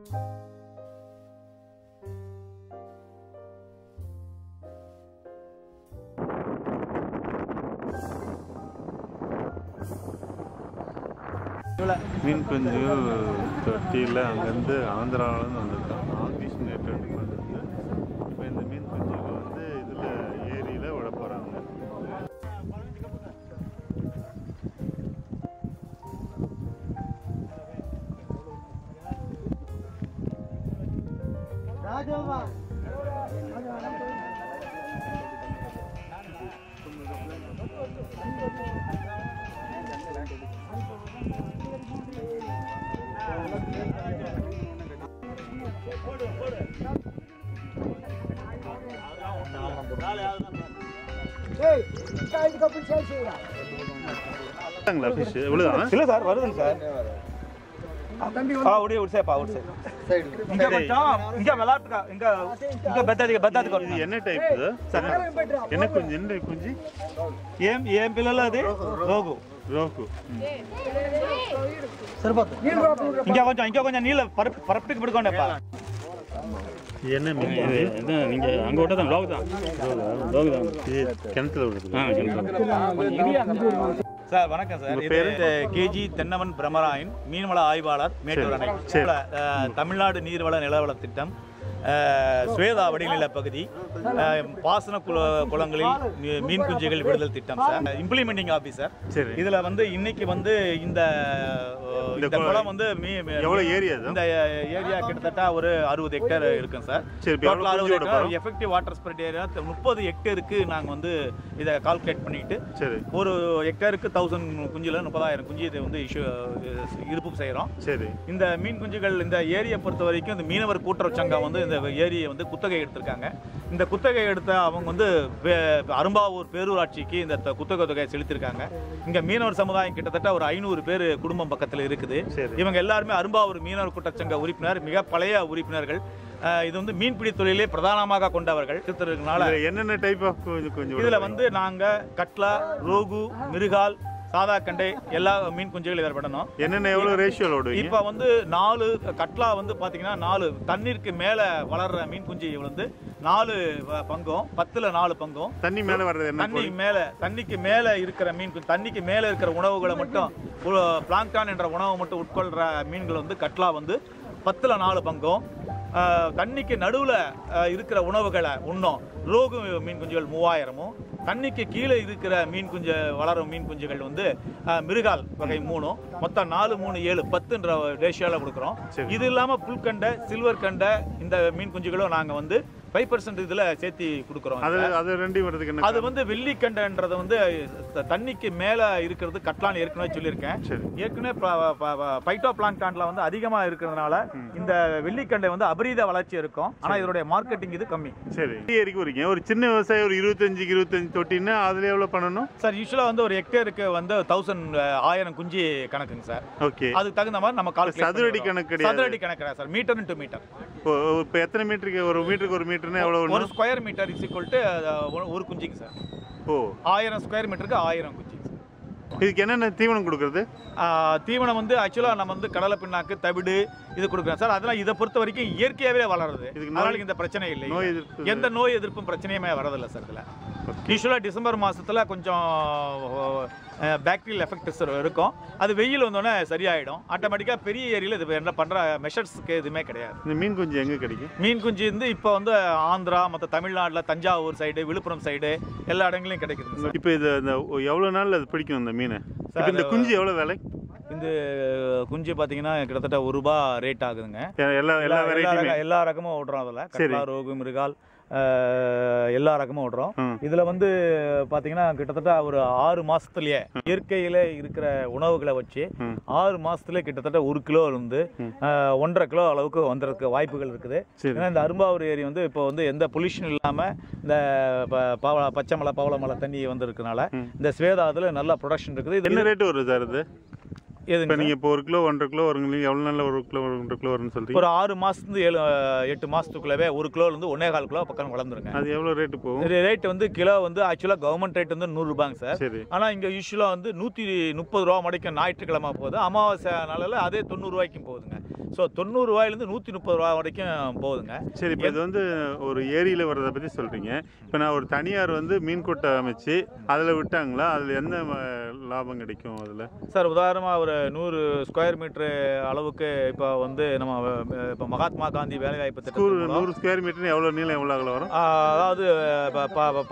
மீன் குஞ்சு தொட்டியில் அங்கேருந்து ஆந்திராவிலேருந்து வந்திருக்கான். ஆஃபீஸ் நெட்வொர்க் வந்துருக்கு. இப்போ இந்த மீன் குஞ்சுகள் வந்து இதில் ஏரியில் விட போகிறாங்க. ஃபிஷ் இவ்வளோதான் இல்லை சார், வருதுங்க சார். என்ன டைப் இது? என்ன குஞ்சு? என்ன குஞ்சு? ఏం పిల్లలు అది రోగు రోకు. సరిపోతుంది. ఇంకా కొంచెం నీళ్ళు పరపటికి పెట్టుకోండి. என்ன மீன்? நீங்க அங்க விட்டதான் லோகு தான். கிணத்துல விடுறது. சார் வணக்கம் சார். இது கேஜி தென்னவன் பிரம்மராயன் மீன்வள ஆய்வாளர் மேட்டூர் அணை. தமிழ்நாடு நீர்வள நிலவள திட்டம் ஸ்வேதா வடிநில பகுதி பாசன குளங்களில் மீன் குஞ்சுகள் விடுதல் திட்டம் சார். Implementing officer. இதுல வந்து இன்னைக்கு வந்து இந்த குளம் வந்து எவ்வளவு ஏரியா? இந்த ஏரியா கிட்டத்தட்ட ஒரு 60 ஹெக்டேர் இருக்கும் sir. Effective water spread area 30 ஹெக்டேருக்கு நாங்க வந்து இதை கால்குலேட் பண்ணிட்டு ஒரு ஹெக்டேருக்கு 1000 குஞ்சுல 30,000 குஞ்சு இது வந்து இருப்பு செய்யறோம். இந்த மீன் குஞ்சுகள் இந்த ஏரியை பொறுத்த வரைக்கும் இந்த மீனவர் கூட்டுறவு சங்கம் வந்து இந்த ஏரியை வந்து குத்தகை எடுத்திருக்காங்க. இந்த குத்தகை எடுத்த அவங்க வந்து அரும்பாவூர் பேரூராட்சிக்கு இந்த குத்தகை தொகையை செலுத்திருக்காங்க. இங்க மீனவர் சமுதாயம் கிட்டத்தட்ட ஒரு 500 பேர் குடும்பம் பக்கத்தில் இருக்குது. இவங்க எல்லாருமே அரும்பாவூர் மீனவர் கூட்டச்சங்க உறுப்பினர், மிக பழைய உறுப்பினர்கள். இது வந்து மீன்பிடி தொழிலே பிரதானமாக கொண்டவர்கள். என்னென்ன டைப் ஆஃப் இதுல வந்து நாங்க கட்லா, ரோகு, மிருகால், சாதா கண்டை எல்லா மீன் குஞ்சுகள் இதில் விடணும். என்னென்ன எவ்வளோ ரேஷியோட? இப்போ வந்து 4 கட்லா வந்து பார்த்தீங்கன்னா 4 தண்ணீருக்கு மேலே வளர்ற மீன் குஞ்சு வந்து 4 பங்கும், 10ல் 4 பங்கும். தண்ணி மேலே வர்றது தண்ணிக்கு மேலே இருக்கிற மீன் குஞ்சு, தண்ணிக்கு மேலே இருக்கிற உணவுகளை மட்டும் பிளாங்கான் என்ற உணவை மட்டும் உட்கொள்கிற மீன்கள் வந்து கட்லா வந்து 10ல் 4 பங்கும். தண்ணிக்கு நடுவில் இருக்கிற உணவுகளை உண்ணும் ரோகு மீன் குஞ்சுகள் 3000ம். தண்ணிக்கு கீழே இருக்கிற மீன் குஞ்சு வளரும் மீன் குஞ்சுகள் வந்து மிருகால் வகை 3, மொத்தம் 4, 3, 7, 10ன்ற ரேஷியோவில் கொடுக்குறோம். இது இல்லாமல் புல்கண்டை, சில்வர் கண்டை இந்த மீன் குஞ்சுகளும் நாங்கள் வந்து 5% இதில் சேர்த்து கொடுக்குறோம். அது வந்து வெள்ளிக்கண்டைன்றது வந்து தண்ணிக்கு மேலே இருக்கிறது கட்லான்னு ஏற்கனவே சொல்லியிருக்கேன். ஏற்கனவே பைட்டோ பிளாங்கான்ல வந்து அதிகமாக இருக்கிறதுனால இந்த வெள்ளிக்கண்டை வந்து அபரீத வளர்ச்சி இருக்கும். ஆனால் இதனுடைய மார்க்கெட்டிங் இது கம்மி. சரி, வரீங்க ஒரு சின்ன விவசாயி ஒரு 25 தொட்டின்னா அதில் எவ்வளோ பண்ணணும் சார்? யூஸ்வலாக வந்து ஒரு ஹெக்டேருக்கு வந்து 1000 குஞ்சு கணக்குங்க சார். ஓகே, அதுக்கு தகுந்த மாதிரி நம்ம கால் சதுரடி கணக்கு. சதுரடி கணக்கு சார், மீட்டர் டு மீட்டர். இப்போ எத்தனை மீட்டருக்கு? ஒரு மீட்டருக்கு ஒரு மீட்டர்னா எவ்வளவு? ஒரு square metre is equal to ஒரு குஞ்சுக்கு சார். 1000 ஸ்கொயர் மீட்டருக்கு 1000 குஞ்சு. இதுக்கு என்னென்ன தீவனம் கொடுக்குறது? தீவனம் வந்து ஆக்சுவலாக நம்ம வந்து கடலை பிண்ணாக்கு, தவிடு இது கொடுக்குறோம் சார். அதெல்லாம் இதை பொறுத்த வரைக்கும் இயற்கையாகவே வளருது. அதனால இந்த பிரச்சனை இல்லை. எந்த நோய் எதிர்ப்பும் பிரச்சனையுமே வரதில்லை சார். இதில் யூஸ்வலாக டிசம்பர் மாதத்தில் கொஞ்சம் பேக்டீரியல் எஃபெக்ட்ஸ் இருக்கும். அது வெயில் வந்தோடனே சரியாயிடும் ஆட்டோமேட்டிக்காக. பெரிய ஏரியில் இது என்ன பண்ணுற மெஷர்ஸ்க்கு எதுவுமே கிடையாது. இந்த மீன் குஞ்சு எங்கே கிடைக்கும்? மீன் குஞ்சு வந்து இப்போ வந்து ஆந்திரா, மற்ற தமிழ்நாட்டில் தஞ்சாவூர் சைடு, விழுப்புரம் சைடு எல்லா இடங்களையும் கிடைக்குது. இப்போ இது எவ்வளோ நாள் அது பிடிக்கும் இந்த மீன்? இந்த குஞ்சு எவ்வளோ விலை? இந்த குஞ்சு பார்த்தீங்கன்னா கிட்டத்தட்ட ₹1 ரேட் ஆகுதுங்க. எல்லா ரகமும் ஓடுறோம். அதில் கட்லா, ரோகு, மிருகால் எல்லா ரகமும் ஓடுறோம். இதுல வந்து பாத்தீங்கன்னா கிட்டத்தட்ட ஒரு 6 மாசத்துலயே இயற்கையில இருக்கிற உணவுகளை வச்சு 6 மாசத்துல கிட்டத்தட்ட 1 கிலோ இருந்து 1.5 கிலோ அளவுக்கு வந்துறதுக்கு வாய்ப்புகள் இருக்குது. ஏன்னா இந்த அரும்பாவூர் ஏரி வந்து இப்போ வந்து எந்த பொல்யூஷன் இல்லாம இந்த பச்சை மலை, பவள மலை தண்ணி வந்திருக்கனால இந்த ஸ்வேதாதுல நல்ல ப்ரொடக்ஷன் இருக்குது. என்ன ரேட் வருது சார் இது? இப்போ நீங்கள் இப்போ 1 கிலோ 1.5 கிலோ வருங்க, எவ்வளோ நாளில் 1 கிலோ 1.5 கிலோ வரும்னு சொல்றீங்க? ஒரு 6 மாதத்துலேருந்து 8 மாதத்துக்குள்ளவே 1 கிலோலேருந்து 1.25 கிலோ பக்கம் வளர்ந்துருங்க. அது எவ்வளோ ரேட்டு போகும்? ரேட் வந்து கிலோ வந்து ஆக்சுவலாக கவர்மெண்ட் ரேட் வந்து ₹100 சார். சரி. ஆனால் இங்கே யூஸ்வலாக வந்து ₹130 மணிக்கும் ஞாயிற்றுக்கிழமை போகுது. அமாவாசை நாளில் அதே ₹90 போகுதுங்க. ஸோ 90 ரூபாயிலேருந்து 130 ரூபா வரைக்கும் போகுதுங்க. சரி, இப்போ இது வந்து ஒரு ஏரியில் வர்றதை பற்றி சொல்கிறீங்க. இப்போ நான் ஒரு தனியார் வந்து மீன் கொட்டை அமைச்சு அதில் விட்டாங்களா, அதில் என்ன லாபம் கிடைக்கும் அதில்? சார் உதாரணமாக ஒரு 100 ஸ்கொயர் மீட்ரு அளவுக்கு இப்போ வந்து நம்ம இப்போ மகாத்மா காந்தி வேலைவாய்ப்பு திட்டம் 100 ஸ்கொயர் மீட்டர் எவ்வளோ நீளம் எவ்வளோ அகலம் வரும்? அதாவது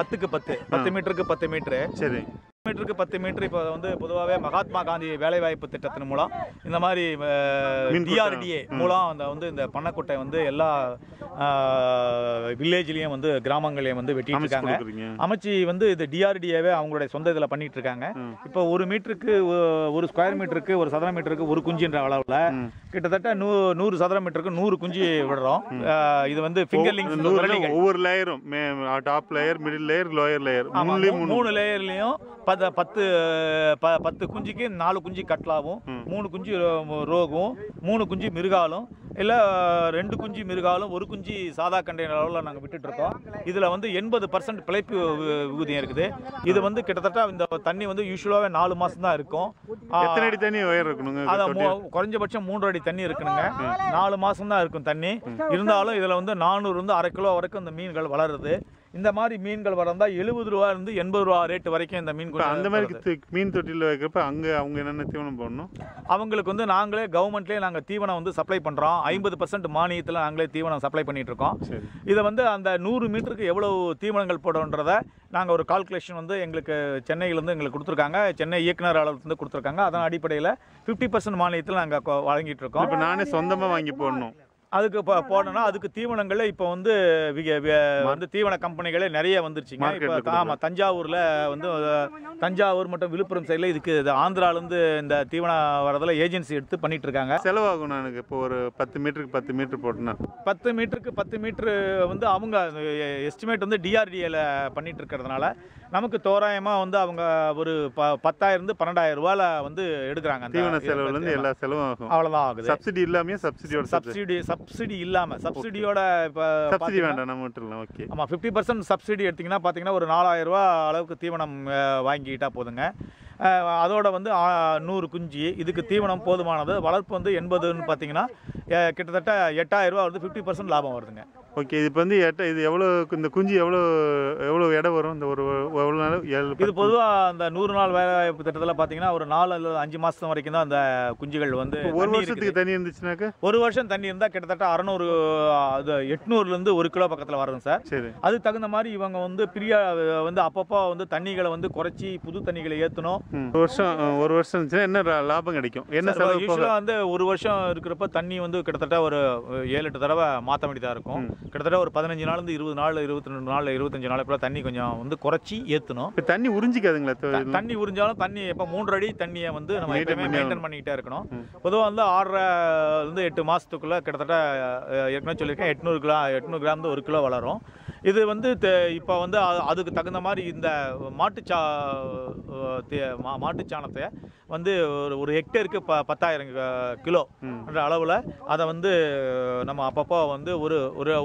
10க்கு 10 மீட்டருக்கு 10 மீட்ரு. சரி, மீட்டருக்கு 10 மீட்டர். இப்போ வந்து பொதுவாகவே மகாத்மா காந்தி வேலைவாய்ப்பு திட்டத்தின் மூலம் இந்த மாதிரி டிஆர்டிஏ மூலம் அந்த வந்து இந்த பண்ணைக்குட்டை வந்து எல்லா வில்லேஜ்லேயும் வந்து கிராமங்களையும் வந்து வெட்டிட்டு இருக்காங்க. அமைச்சு வந்து இது டிஆர்டிஏவே அவங்களுடைய சொந்த இதில் பண்ணிட்டு இருக்காங்க. இப்போ ஒரு மீட்டருக்கு ஒரு ஸ்கொயர் மீட்டருக்கு ஒரு சதுர மீட்டருக்கு ஒரு குஞ்சுன்ற அளவில் கிட்டத்தட்ட 100 சதுர மீட்டருக்கு 100 குஞ்சு விடுறோம். இது வந்து ஃபிங்கர்லிங் ஒவ்வொரு லேயரும் top layer, middle layer, lower layer, 3 லேயர்லையும் 10 குஞ்சுக்கு 4 குஞ்சு கட்லாவும், 3 குஞ்சு ரோகும், 3 குஞ்சு மிருகாலும், இல்லை 2 குஞ்சு மிருகாலும் 1 குஞ்சு சாதா கண்டெய்னர் அளவில் நாங்கள் விட்டுட்டு இருக்கோம். இதில் வந்து 80% பிழைப்பு விகுதியம் இருக்குது. இது வந்து கிட்டத்தட்ட இந்த தண்ணி வந்து யூஸ்வலாகவே 4 மாதம் தான் இருக்கும். எத்தனை அடி தண்ணி உயரம் இருக்கணுங்க? அதான் குறைஞ்சபட்சம் 3 அடி தண்ணி இருக்கணுங்க. 4 மாதம் தான் இருக்கும் தண்ணி. இருந்தாலும் இதில் வந்து 400 அரை கிலோ வரைக்கும் இந்த மீன்கள் வளருது. இந்த மாதிரி மீன்கள் வளர்ந்தால் 70 ரூபாயிலிருந்து 80 ரூபா ரேட்டு வரைக்கும் இந்த மீன். அந்த மாதிரி மீன் தொட்டியில் வைக்கிறப்ப அவங்க என்னென்ன தீவனம் போடணும்? அவங்களுக்கு வந்து நாங்களே கவர்மெண்ட்லேயே நாங்கள் தீவனம் வந்து சப்ளை பண்ணுறோம். 50% மானியத்தில் நாங்களே தீவனம் சப்ளை பண்ணிட்டு இருக்கோம். இதை வந்து அந்த 100 மீட்டருக்கு எவ்வளவு தீவனங்கள் போடுன்றதை நாங்கள் ஒரு கால்குலேஷன் வந்து எங்களுக்கு சென்னையிலேருந்து எங்களுக்கு கொடுத்துருக்காங்க. சென்னை இயக்குனர் அளவுலேருந்து கொடுத்துருக்காங்க. அதன் அடிப்படையில் 50% மானியத்தில் நாங்கள் வழங்கிட்டு இருக்கோம். இப்போ நானே சொந்தமாக வாங்கி போடணும். அதுக்கு போடணும்னா அதுக்கு தீவனங்களில் இப்போ வந்து தீவன கம்பெனிகளே நிறைய வந்துருச்சுங்க. இப்போ ஆமாம், தஞ்சாவூரில் வந்து தஞ்சாவூர் மற்றும் விழுப்புரம் சைடில் இதுக்கு ஆந்திராவிலேருந்து இந்த தீவனம் வரதில் ஏஜென்சி எடுத்து பண்ணிட்டு இருக்காங்க. செலவாகும் எனக்கு இப்போ ஒரு 10 மீட்டருக்கு 10 மீட்டர் போட்டுனா 10 மீட்டருக்கு 10 மீட்ரு வந்து அவங்க எஸ்டிமேட் வந்து டிஆர்டிஏல பண்ணிட்டு இருக்கிறதுனால நமக்கு தோராயமாக வந்து அவங்க ஒரு 10,000 to 12,000 ரூபாயில் வந்து எடுக்கிறாங்க. தீவன செலவுலேருந்து எல்லா செலவும் ஆகும். அவ்வளோதான் ஆகுது. சப்சிடி இல்லாமல் சப்சிடி இல்லாமல் சப்சிடியோட இப்போ சப்சிடி வேண்டாம் நம்ம விட்டுலாம். ஓகே, ஆமாம், 50% சப்சிடி எடுத்திங்கன்னா பார்த்தீங்கன்னா ஒரு 4,000 ரூபா அளவுக்கு தீவனம் வாங்கிக்கிட்டா போதுங்க. அதோட வந்து 100 குஞ்சு இதுக்கு தீவனம் போதுமானது. வளர்ப்பு வந்து 80ன்னு பார்த்தீங்கன்னா கிட்டத்தட்ட 8,000 ரூபா வந்து 50% லாபம் வருதுங்க. ஓகே, இது இப்போ வந்து இது எவ்வளோ, இந்த குஞ்சு எவ்வளோ எடை வரும்? இந்த ஒரு எவ்வளோ நாள்? இது பொதுவாக அந்த 100 நாள் வேலைவாய்ப்பு திட்டத்தில் பார்த்தீங்கன்னா ஒரு 4 அல்லது 5 மாதம் வரைக்கும் தான் அந்த குஞ்சுகள் வந்து. ஒரு வருஷத்துக்கு தண்ணி இருந்துச்சுனாக்கா? ஒரு வருஷம் தண்ணி இருந்தால் கிட்டத்தட்ட 800-லேருந்து 1 கிலோ பக்கத்தில் வரும் சார். சரி, அதுக்கு தகுந்த மாதிரி இவங்க வந்து வந்து அப்பப்போ வந்து தண்ணிகளை வந்து குறைச்சி புது தண்ணிகளை ஏற்றணும். ஒரு வருஷம் இருந்துச்சுன்னா என்ன லாபம் கிடைக்கும்? என்ன செலவு? யூஸ்வலாக வந்து ஒரு வருஷம் இருக்கிறப்ப தண்ணி வந்து கிட்டத்தட்ட ஒரு 7-8 தடவை மாற்ற வேண்டியதாக இருக்கும். கிட்டத்தட்ட ஒரு 15 நாள்லேருந்து 20 நாள், 22 நாள், 25 நாளுக்குள்ள தண்ணி கொஞ்சம் வந்து குறைச்சி ஏற்றணும். தண்ணி உறிஞ்சிக்காதுங்களா? தண்ணி உறிஞ்சாலும் தண்ணி இப்போ 3 அடி தண்ணியை வந்து நம்ம எப்பவுமே மெயின்டைன் பண்ணிக்கிட்டே இருக்கணும். பொதுவாக வந்து 6-8 மாதத்துக்குள்ளே கிட்டத்தட்ட ஏற்கனவே சொல்லியிருக்கேன் 800 கிராம் 1 கிலோ வளரும். இது வந்து இப்போ வந்து அதுக்கு தகுந்த மாதிரி இந்த மாட்டுச்சாணத்தை வந்து ஒரு ஹெக்டேருக்கு 10,000 கிலோ என்ற அளவில் அதை வந்து நம்ம அப்பப்போ வந்து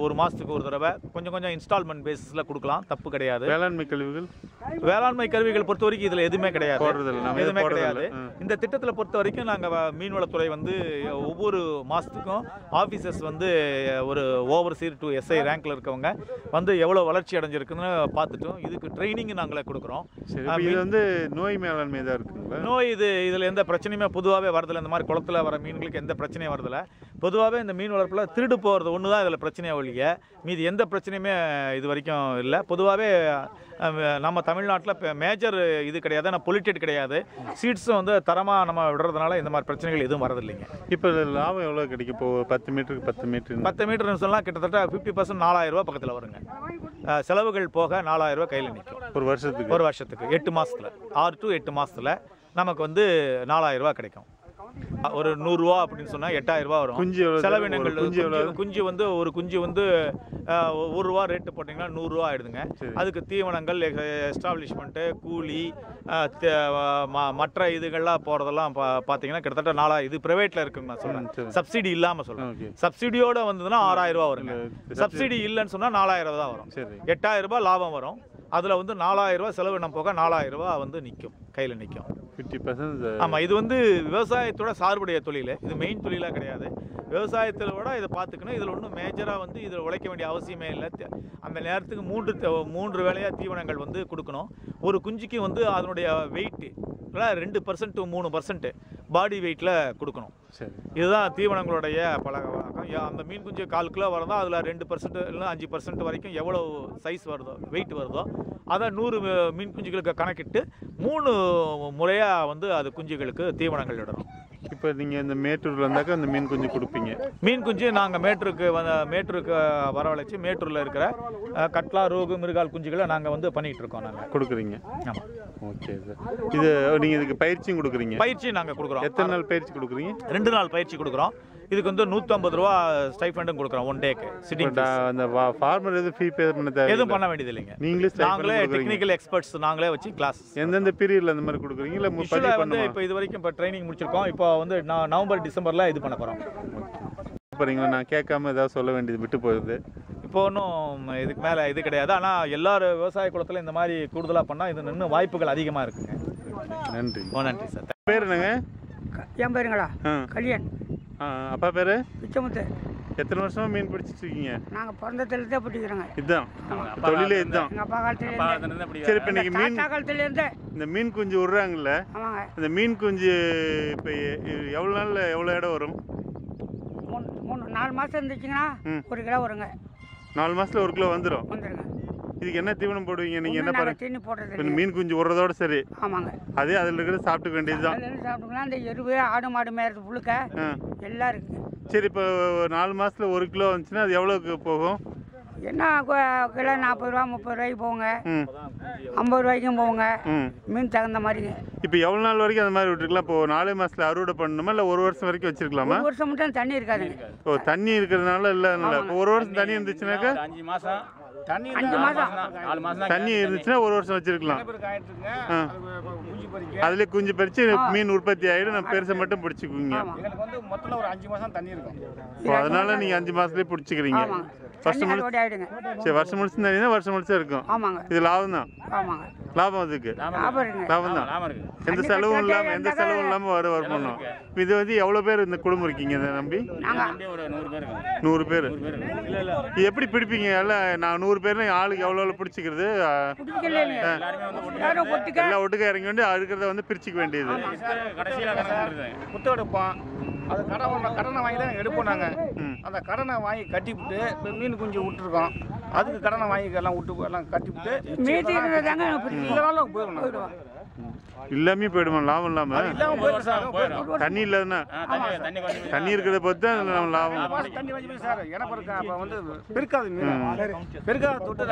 ஒரு மாதத்துக்கு ஒரு தடவை கொஞ்சம் இன்ஸ்டால்மெண்ட் பேசிஸில் கொடுக்கலாம், தப்பு கிடையாது. வேளாண்மை கருவிகள் பொறுத்த வரைக்கும் இதில் எதுவுமே கிடையாது. இந்த திட்டத்தில் பொறுத்த வரைக்கும் நாங்கள் மீன்வளத்துறை வந்து ஒவ்வொரு மாதத்துக்கும் ஆஃபீஸர்ஸ் வந்து ஒரு ஓவர்சீர் டு எஸ்ஐ ரேங்க்ல இருக்கவங்க வந்து எவ்வளோ வளர்ச்சி அடைஞ்சிருக்குன்னு பார்த்துட்டோம். இதுக்கு ட்ரைனிங் நாங்களே கொடுக்குறோம். இது வந்து நோய் மேலாண்மை தான் இருக்குங்களா? நோய் இதில் எந்த பிரச்சனையுமே பொதுவாகவே வரதில்லை. இந்த மாதிரி குளத்தில் வர மீன்களுக்கு எந்த பிரச்சனையும் வரதில்லை. பொதுவாகவே இந்த மீன் வளர்ப்பில் திருடு போகிறது ஒன்று தான் இதில் பிரச்சனையை ஒழிய மீது எந்த பிரச்சனையுமே இது வரைக்கும் இல்லை. பொதுவாகவே நம்ம தமிழ்நாட்டில் இப்போ மேஜர் இது கிடையாது, ஆனால் பொலிட்டட் கிடையாது. சீட்ஸும் வந்து தரமாக நம்ம விடுறதுனால இந்த மாதிரி பிரச்சனைகள் எதுவும் வரதில்லைங்க. இப்போ லாபம் எவ்வளோ கிடைக்கும்? இப்போ 10 மீட்டருக்கு 10 மீட்டர்னு சொன்னால் கிட்டத்தட்ட 50% 4,000 ரூபா பக்கத்தில் வருங்க. செலவுகள் போக 4,000 ரூபா கையில் நிற்கும். ஒரு வருஷத்துக்கு 8 மாதத்தில் 6 to 8 மாதத்தில் நமக்கு வந்து 4,000 ரூபா கிடைக்கும். ஒரு 100 ரூபா அப்படின்னு சொன்னால் 8,000 ரூபா வரும். செலவினங்கள் குஞ்சு வந்து ஒரு குஞ்சு வந்து 1 ரூபா ரேட்டு போட்டிங்கன்னா 100 ரூபா ஆயிடுதுங்க. அதுக்கு தீவனங்கள், எஸ்டாப்ளிஷ்மெண்ட்டு, கூலி, மற்ற இதுகள்லாம் போகிறதெல்லாம் பார்த்தீங்கன்னா கிட்டத்தட்ட 4,000. இது ப்ரைவேட்டில் இருக்குங்க நான் சொல்கிறேன், சப்சிடி இல்லாமல் சொல்கிறேன். சப்சிடியோடு வந்ததுன்னா 6,000 ரூபா வருங்க. சப்சிடி இல்லைன்னு சொன்னால் 4,000 தான் வரும். 8,000 ரூபாய் லாபம் வரும். அதில் வந்து 4000 ரூபா செலவினம் போக 4000 ரூபா வந்து நிற்கும், கையில் நிற்கும். 50%. ஆமாம், இது வந்து விவசாயத்தோட சார்புடைய தொழில், இது மெயின் தொழிலாக கிடையாது. விவசாயத்தில் விட இதை பார்த்துக்கணும். இதில் ஒன்றும் மேஜராக வந்து இதில் உழைக்க வேண்டிய அவசியமே இல்லை. அந்த நேரத்துக்கு 3 வேளையாக தீவனங்கள் வந்து கொடுக்கணும். ஒரு குஞ்சுக்கு வந்து அதனுடைய வெயிட்டு 2% to 3% பாடி வெயிட்டில் கொடுக்கணும். சரி, இதுதான் தீவனங்களுடைய பழக்க வழக்கம். அந்த மீன் குஞ்சு 4 கிலோ வரதோ அதில் 2% இல்லை 5% வரைக்கும் எவ்வளோ சைஸ் வருதோ, வெயிட் வருதோ, அதை 100 மீன் குஞ்சுகளுக்கு கணக்கிட்டு 3 முறையாக வந்து அது குஞ்சுகளுக்கு தீவனங்கள் இடணும். இப்போ நீங்கள் இந்த மேட்டூரில் இருந்தாக்கா அந்த மீன் குஞ்சு கொடுப்பீங்க? மீன் குஞ்சு நாங்கள் மேட்டூருக்கு வரவழைச்சி மேட்டூரில் இருக்கிற கட்லா, ரோகு, மிருகால் குஞ்சுகளை நாங்கள் வந்து பண்ணிகிட்டு இருக்கோம். நாங்கள் கொடுக்குறீங்க? ஆமாம். Okay sir. இது நீங்கள் இதுக்கு பயிற்சியும் கொடுக்குறீங்க? பயிற்சி நாங்கள் கொடுக்குறோம். எத்தனை நாள் பயிற்சி கொடுக்குறீங்க? 2 நாள் பயிற்சி கொடுக்குறோம். இதுக்கு வந்து 150 ரூபா ஸ்டைஃபண்டும் கொடுக்குறோம் 1 டேக்கு. சிட்டிங் அந்த ஃபார்மர் எதுவும் ஃபீ பே பண்ண தேவை? எதுவும் பண்ண வேண்டியது இல்லைங்க. நாங்களே டெக்னிக்கல் எக்ஸ்பர்ட்ஸ் நாங்களே வச்சு கிளாஸ். எந்தெந்த பீரியட்ல அந்த மாதிரி கொடுக்குறீங்க? இல்லை வந்து இப்போ இது வரைக்கும் இப்போ ட்ரைனிங் முடிச்சிருக்கோம். இப்போ வந்து நவம்பர் டிசம்பரில் இது பண்ண போகிறோம். போகிறீங்களா? நான் கேட்காம ஏதாவது சொல்ல வேண்டியது விட்டு போகுது. இப்போ ஒன்றும் இதுக்கு மேலே இது கிடையாது. ஆனால் எல்லாரும் விவசாய குளத்தில் இந்த மாதிரி கூடுதலாக பண்ணால் இது இன்னும் வாய்ப்புகள் அதிகமாக இருக்குங்க. நன்றி. நன்றி சார். பேர் என்னங்க? என் பேருங்களா? கல்யாண். அப்பா பேர்? பிச்சமுத்து. எத்தனை வருஷமா மீன் பிடிச்சிட்டு இருக்கீங்க? நாங்கள் பிறந்ததுலேருந்தே பிடிக்கிறோங்க. இதுதான் தொழிலே, இதுதான் எங்கள் அப்பா காலத்துலேருந்து. சரி, இப்போ நீங்கள் மீன் காலத்துலேருந்து இந்த மீன் குஞ்சு விட்றாங்கல்ல, ஆமாங்க. இந்த மீன் குஞ்சு இப்போ எவ்வளோ நாளில் எவ்வளோ இடம் வரும்? 4 மாதம் இருந்துச்சுங்கன்னா 1 கிலோ வருங்க. 4 மாதத்தில் 1 கிலோ வந்துடும். வந்துருங்க. இதுக்கு என்ன தீவனம் போடுவீங்க நீங்கள்? என்ன பாருங்க, தீனி போடுறது. இப்போ மீன் குஞ்சு விட்றதோட சரி. ஆமாங்க. அதே அதில் இருக்கிறத சாப்பிட்டுக்க வேண்டியது தான். சாப்பிட்டுக்கலாம். அந்த எருவு, ஆடு மாடு மேயறது புழுக்க எல்லாம் இருக்குது. சரி, இப்போ 4 மாதத்தில் 1 கிலோ வந்துச்சுன்னா அது எவ்வளோக்கு போகும்? என்ன கிலோ 40 ரூபா 30 ரூபாய்க்கு போங்க, 50 ரூபாய்க்கும் போங்க, மீன் தகுந்த மாதிரிங்க. இப்போ எவ்வளோ நாள் வரைக்கும் அந்த மாதிரி விட்டுருக்கலாம்? இப்போ 4 மாதத்தில் அறுவடை பண்ணணுமா இல்லை 1 வருஷம் வரைக்கும் வச்சிருக்கலாமா? 1 வருஷம் மட்டும் தண்ணி இருக்காதுங்க. ஓ, தண்ணி இருக்கிறதுனால இல்லை. இப்போ 1 வருஷம் தண்ணி இருந்துச்சுனாக்கா 5 மாதம், 5 மாதம் 4 மாதம் தண்ணி இருந்துச்சுன்னா 1 வருஷம் வச்சிருக்கலாம். அதுலேயே குஞ்சு பறிச்சு மீன் உற்பத்தி ஆகிடும். நம்ம பெருசை மட்டும் பிடிச்சிக்குவீங்க. எங்களுக்கு வந்து மொத்தம் ஒரு 5 மாதம் தண்ணி இருக்கும். இப்போ அதனால நீங்கள் 5 மாதத்துலேயே பிடிச்சிக்கிறீங்க. வருஷம் முடிச்சு ஆயிடுங்க. சரி, வருஷம் முடிச்சு தண்ணி வருஷம் முடிச்சா இருக்கும். ஆமாங்க. இது லாபம் தான். ஆமாங்க. லாபம் அதுக்கு லாபம் தான். எந்த செலவும் இல்லாமல் வருமானம். இது வந்து எவ்வளோ பேர் இந்த குடும்பம் இருக்கீங்க இதை நம்பி? ஒரு 100 பேர். 100 பேர். இது எப்படி பிடிப்பீங்க? எல்லாம் நான் 100 பேர்னா ஆளுக்கு எவ்வளோ பிடிச்சிக்கிறது? எல்லாம் ஒட்டுக்க இறங்கி வந்து இருக்கிறத வந்து பிரிச்சுக்க வேண்டியது. கடைசியில் குத்து எடுப்போம். அது கடனை வாங்கி தான் எடுப்போம். நாங்கள் அந்த கடனை வாங்கி கட்டிவிட்டு இப்போ மீன் குஞ்சு விட்டுருக்கோம். அதுக்கு கடனை வாங்கி எல்லாம் விட்டு எல்லாம் கட்டிவிட்டு போயிடணும். எல்லாமே போயிடுமா? லாபம் இல்லாமல் தண்ணி இல்லாதுன்னா தண்ணி இருக்கிறத பொறுத்து தான் நம்ம லாபம். தண்ணி வச்சு சார் எனக்கு இருக்கா அப்போ வந்து பெருக்காது மீன். பெருக்காத தொட்டு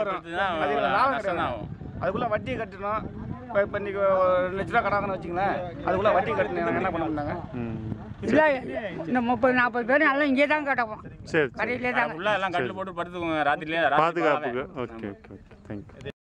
வரும். அது லாபம் கிடையாது. அதுக்குள்ளே வட்டி கட்டணும். இப்போ இன்றைக்கி 2 லட்ச ரூபா கடாங்கன்னு வச்சுங்களேன். அதுக்குள்ளே வட்டி கட்டணும். என்ன பண்ண முடியாங்க? இல்லை, இந்த 30-40 பேர் நல்லா இங்கே தான் கட்டப்போம். சரி, கடையிலே தான் எல்லாம் கட்டில் போட்டு படுத்துக்குவோங்க ராத்திரிலேயே. பாதுகாப்புக்கு. Okay okay okay, thank you.